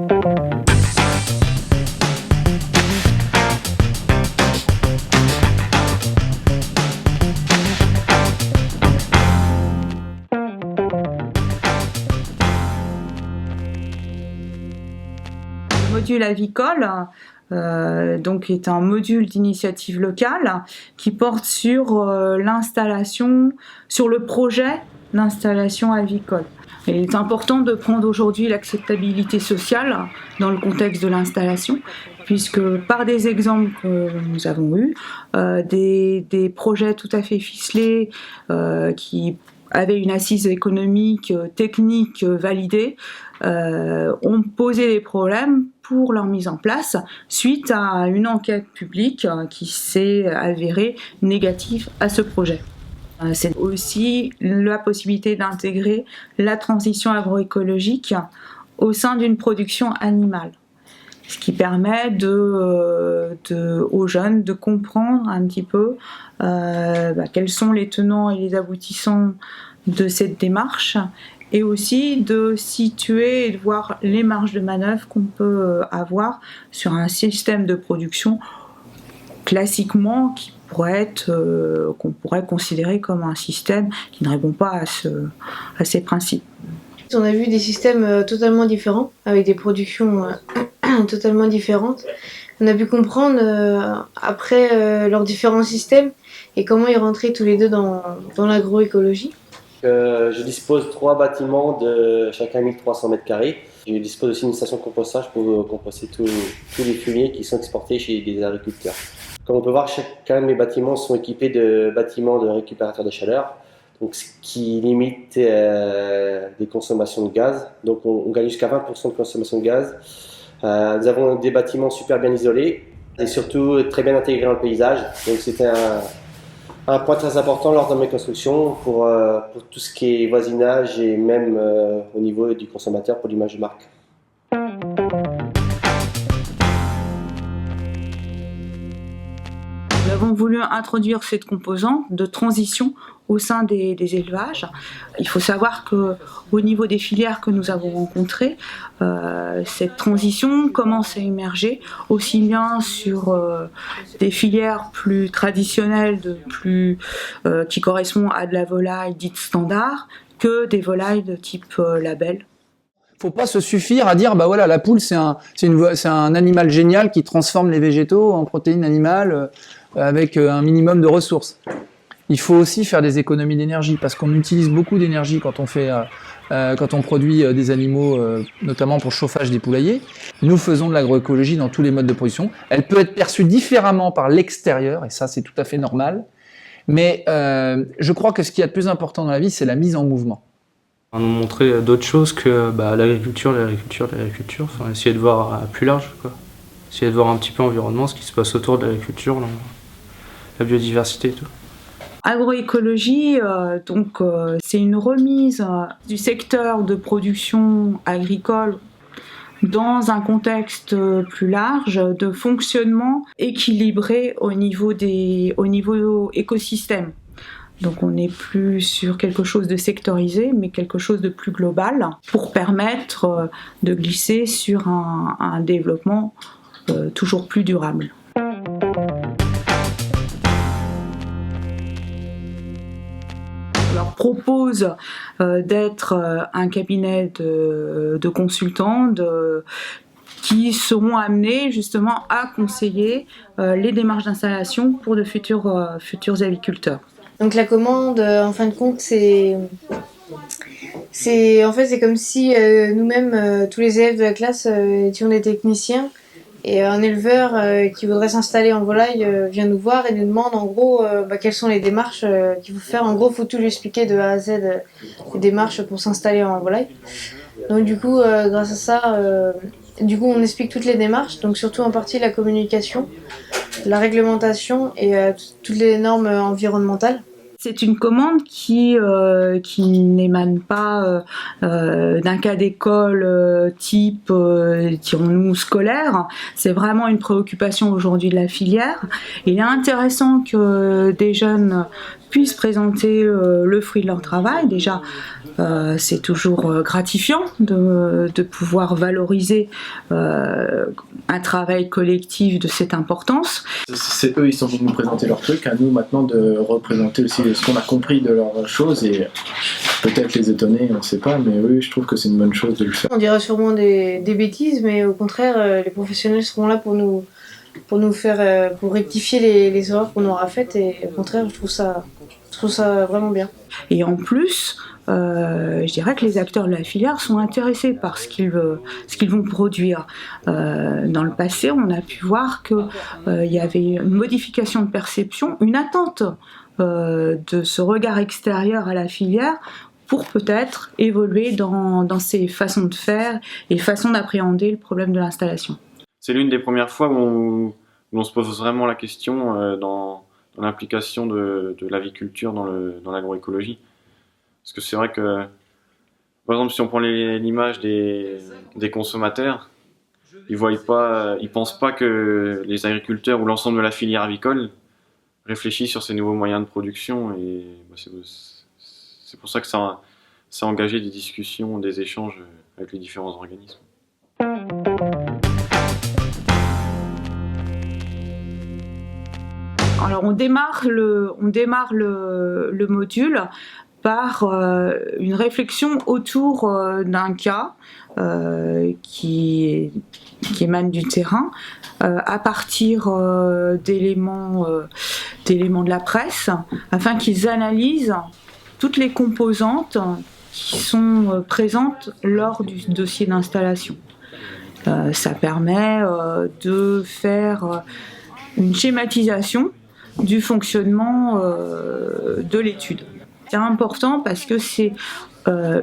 Le module avicole donc est un module d'initiative locale qui porte sur l'installation, sur le projet d'installation avicole. Il est important de prendre aujourd'hui l'acceptabilité sociale dans le contexte de l'installation, puisque par des exemples que nous avons eus, des projets tout à fait ficelés qui avaient une assise économique, technique validée, ont posé des problèmes pour leur mise en place suite à une enquête publique qui s'est avérée négative à ce projet. C'est aussi la possibilité d'intégrer la transition agroécologique au sein d'une production animale, ce qui permet aux jeunes de comprendre un petit peu quels sont les tenants et les aboutissants de cette démarche, et aussi de situer et de voir les marges de manœuvre qu'on peut avoir sur un système de production classiquement qu'on pourrait considérer comme un système qui ne répond pas à ces principes. On a vu des systèmes totalement différents, avec des productions totalement différentes. On a pu comprendre après leurs différents systèmes et comment ils rentraient tous les deux dans l'agroécologie. Je dispose de 3 bâtiments de chacun 1300 m². Je dispose aussi d'une station de compostage pour composter tous les fumiers qui sont exportés chez des agriculteurs. Comme on peut voir, chacun de mes bâtiments sont équipés de bâtiments de récupérateurs de chaleur, donc ce qui limite les consommations de gaz. Donc on gagne jusqu'à 20% de consommation de gaz. Nous avons des bâtiments super bien isolés et surtout très bien intégrés dans le paysage. Donc c'était un point très important lors de mes constructions pour tout ce qui est voisinage et même au niveau du consommateur pour l'image de marque. Nous avons voulu introduire cette composante de transition au sein des élevages. Il faut savoir qu'au niveau des filières que nous avons rencontrées, cette transition commence à émerger aussi bien sur des filières plus traditionnelles, qui correspondent à de la volaille dite standard, que des volailles de type label. Faut pas se suffire à dire bah voilà, la poule c'est un animal génial qui transforme les végétaux en protéines animales avec un minimum de ressources. Il faut aussi faire des économies d'énergie parce qu'on utilise beaucoup d'énergie quand on produit des animaux, notamment pour le chauffage des poulaillers. Nous faisons de l'agroécologie dans tous les modes de production. Elle peut être perçue différemment par l'extérieur et ça c'est tout à fait normal. Mais je crois que ce qu'il y a de plus important dans la vie, c'est la mise en mouvement. On nous montrer d'autres choses que l'agriculture, enfin, essayer de voir plus large, quoi. Essayer de voir un petit peu l'environnement, ce qui se passe autour de l'agriculture, la biodiversité et tout. Agroécologie, c'est une remise du secteur de production agricole dans un contexte plus large de fonctionnement équilibré au niveau écosystème. Donc on n'est plus sur quelque chose de sectorisé, mais quelque chose de plus global pour permettre de glisser sur un développement toujours plus durable. On leur propose d'être un cabinet de consultants qui seront amenés justement à conseiller les démarches d'installation pour de futurs aviculteurs. Donc la commande, en fin de compte, c'est comme si nous-mêmes, tous les élèves de la classe, étions des techniciens. Et un éleveur qui voudrait s'installer en volaille vient nous voir et nous demande en gros quelles sont les démarches qu'il faut faire. En gros, il faut tout lui expliquer de A à Z, les démarches pour s'installer en volaille. Donc du coup, grâce à ça, on explique toutes les démarches, donc surtout en partie la communication, la réglementation et toutes les normes environnementales. C'est une commande qui n'émane pas d'un cas d'école type, dirons-nous, scolaire. C'est vraiment une préoccupation aujourd'hui de la filière. Il est intéressant que des jeunes puissent présenter le fruit de leur travail, déjà C'est toujours gratifiant de pouvoir valoriser un travail collectif de cette importance. C'est eux, ils sont venus nous présenter leur truc, à nous maintenant de représenter aussi ce qu'on a compris de leurs choses et peut-être les étonner, on ne sait pas, mais oui, je trouve que c'est une bonne chose de le faire. On dira sûrement des bêtises, mais au contraire, les professionnels seront là pour nous faire, pour rectifier les erreurs qu'on aura faites, et au contraire, je trouve ça vraiment bien. Et en plus, je dirais que les acteurs de la filière sont intéressés par ce qu'ils vont produire. Dans le passé, on a pu voir qu'il y avait une modification de perception, une attente de ce regard extérieur à la filière pour peut-être évoluer dans ses façons de faire et façons d'appréhender le problème de l'installation. C'est l'une des premières fois où on se pose vraiment la question dans l'implication de l'aviculture dans l'agroécologie. Parce que c'est vrai que, par exemple, si on prend l'image des consommateurs, ils pensent pas que les agriculteurs ou l'ensemble de la filière avicole réfléchissent sur ces nouveaux moyens de production. Et c'est pour ça que ça a engagé des discussions, des échanges avec les différents organismes. Alors on démarre le module par une réflexion autour d'un cas qui émane du terrain à partir d'éléments de la presse, afin qu'ils analysent toutes les composantes qui sont présentes lors du dossier d'installation. Ça permet de faire une schématisation du fonctionnement de l'étude. C'est important parce que c'est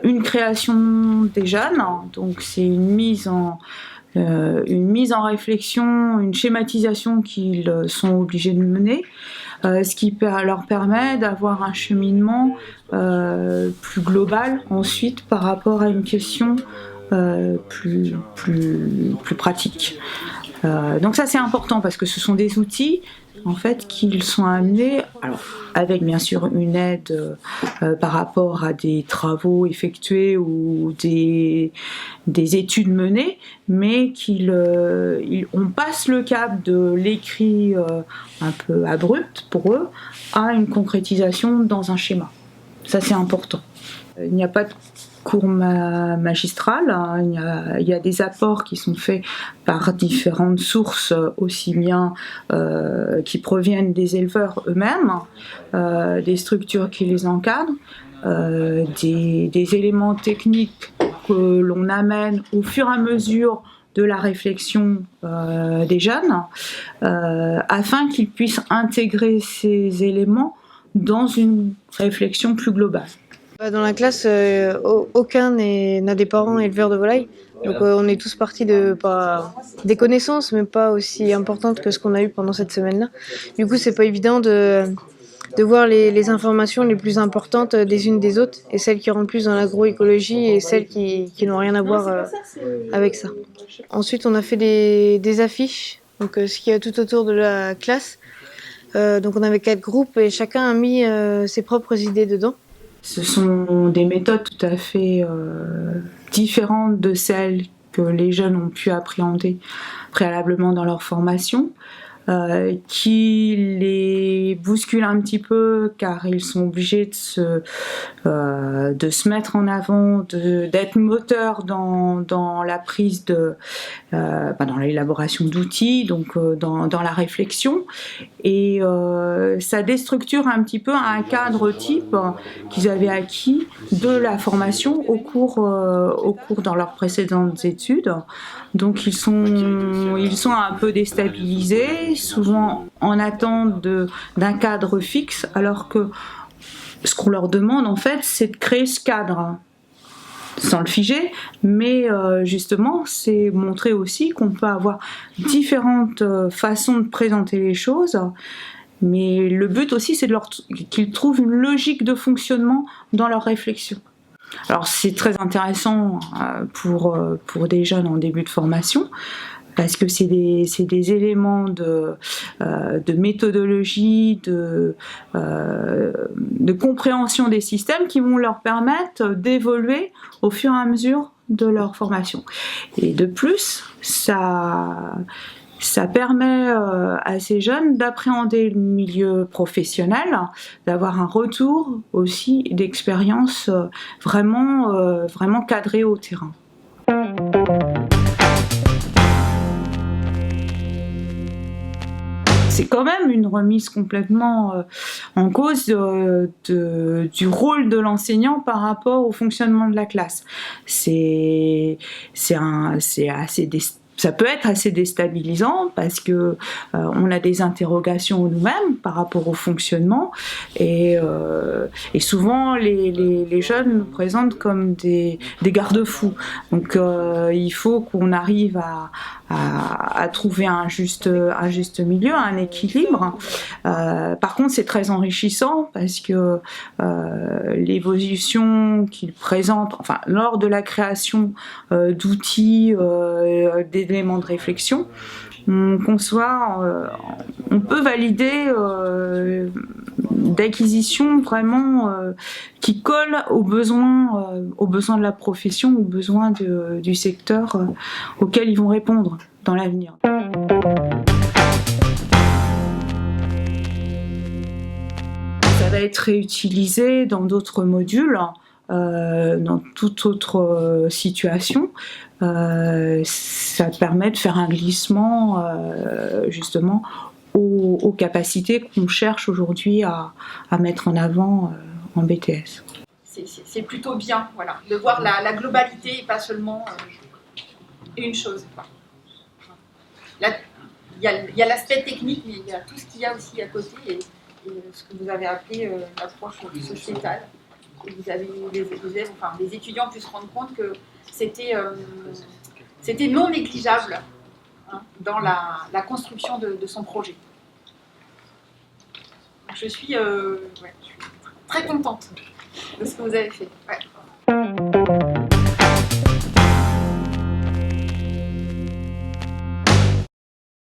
une création des jeunes, donc c'est une mise en réflexion, une schématisation qu'ils sont obligés de mener, ce qui leur permet d'avoir un cheminement plus global ensuite par rapport à une question plus pratique. Donc ça c'est important parce que ce sont des outils en fait qu'ils sont amenés, alors avec bien sûr une aide par rapport à des travaux effectués ou des études menées, mais on passe le cap de l'écrit un peu abrupt pour eux à une concrétisation dans un schéma. Ça c'est important. Il n'y a pas de cours magistral, hein. Il y a des apports qui sont faits par différentes sources, aussi bien qui proviennent des éleveurs eux-mêmes, des structures qui les encadrent, des éléments techniques que l'on amène au fur et à mesure de la réflexion des jeunes, afin qu'ils puissent intégrer ces éléments dans une réflexion plus globale. Dans la classe, aucun n'a des parents éleveurs de volailles. Donc on est tous partis des connaissances, mais pas aussi importantes que ce qu'on a eu pendant cette semaine-là. Du coup, c'est pas évident de voir les informations les plus importantes des unes des autres, et celles qui rentrent plus dans l'agroécologie et celles qui n'ont rien à voir avec ça. Ensuite, on a fait des affiches, donc ce qu'il y a tout autour de la classe. Donc on avait 4 groupes et chacun a mis ses propres idées dedans. Ce sont des méthodes tout à fait différentes de celles que les jeunes ont pu appréhender préalablement dans leur formation, qui les bousculent un petit peu car ils sont obligés de se mettre en avant, d'être moteurs dans la prise dans l'élaboration d'outils, donc dans la réflexion, et ça déstructure un petit peu un cadre type qu'ils avaient acquis de la formation au cours dans leurs précédentes études. Donc ils sont un peu déstabilisés, souvent en attente d'un cadre fixe, alors que ce qu'on leur demande en fait, c'est de créer ce cadre sans le figer, mais justement c'est montrer aussi qu'on peut avoir différentes façons de présenter les choses, mais le but aussi c'est qu'ils trouvent une logique de fonctionnement dans leur réflexion. Alors c'est très intéressant pour des jeunes en début de formation, parce que c'est des éléments de méthodologie, de compréhension des systèmes qui vont leur permettre d'évoluer au fur et à mesure de leur formation. Et de plus, ça permet à ces jeunes d'appréhender le milieu professionnel, d'avoir un retour aussi d'expérience vraiment cadrée au terrain. C'est quand même une remise complètement en cause du rôle de l'enseignant par rapport au fonctionnement de la classe. Ça peut être assez déstabilisant parce que on a des interrogations nous-mêmes par rapport au fonctionnement et souvent les jeunes nous présentent comme des garde-fous. Donc il faut qu'on arrive à trouver un juste milieu, un équilibre. Par contre, c'est très enrichissant parce que l'évolution qu'ils présentent, enfin lors de la création d'outils, d'éléments de réflexion, on peut valider d'acquisition vraiment qui colle aux besoins de la profession, aux besoins du secteur auquel ils vont répondre dans l'avenir. Ça va être réutilisé dans d'autres modules, dans toute autre situation. Ça permet de faire un glissement justement aux capacités qu'on cherche aujourd'hui à mettre en avant en BTS. C'est plutôt bien, voilà, de voir la globalité et pas seulement une chose. Il y a l'aspect technique, mais il y a tout ce qu'il y a aussi à côté et ce que vous avez appelé l'approche sociétale. Et vous avez les étudiants pu se rendre compte que c'était non négligeable dans la construction de son projet. Donc je suis très contente de ce que vous avez fait. Ouais.